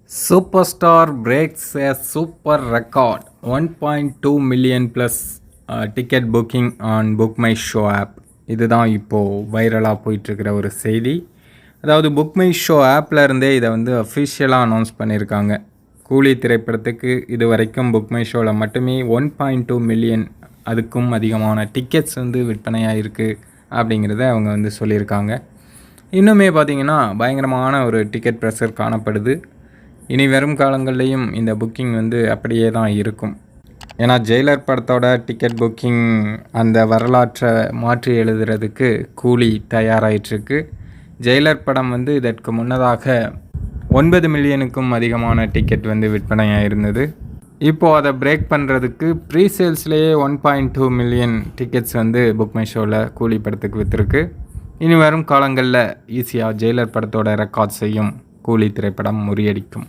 Super Star breaks a super record 1.2 million plus ticket booking on Book My Show app. இதுதான் இப்போது வைரலாக போயிட்டுருக்கிற ஒரு செய்தி. அதாவது புக் மை ஷோ ஆப்பில் இருந்தே இதை வந்து அஃபிஷியலாக அனௌன்ஸ் பண்ணியிருக்காங்க. கூலி திரைப்படத்துக்கு இது வரைக்கும் புக் மை ஷோவில் மட்டுமே 1.2 மில்லியன் அதுக்கும் அதிகமான டிக்கெட்ஸ் வந்து விற்பனையாக இருக்குது அப்படிங்கிறத அவங்க வந்து சொல்லியிருக்காங்க. இன்னுமே பார்த்திங்கன்னா பயங்கரமான ஒரு டிக்கெட் ப்ரெஷர் காணப்படுது. இனி வரும் காலங்கள்லேயும் இந்த புக்கிங் வந்து அப்படியே தான் இருக்கும். ஏன்னா ஜெயிலர் படத்தோட டிக்கெட் புக்கிங் அந்த வரலாற்றை மாற்றி எழுதுறதுக்கு கூலி தயாராகிட்டுருக்கு. ஜெயிலர் படம் வந்து இதற்கு முன்னதாக 9 மில்லியனுக்கும் அதிகமான டிக்கெட் வந்து விற்பனையாக இருந்தது. இப்போது அதை பிரேக் பண்ணுறதுக்கு ப்ரீ சேல்ஸ்லேயே 1.2 மில்லியன் டிக்கெட்ஸ் வந்து புக் மை ஷோவில் கூலி படத்துக்கு விற்றுருக்கு. இனி வரும் காலங்களில் ஈஸியாக ஜெயிலர் படத்தோட ரெக்கார்ட்ஸையும் கூலி திரைப்படம் முறியடிக்கும்.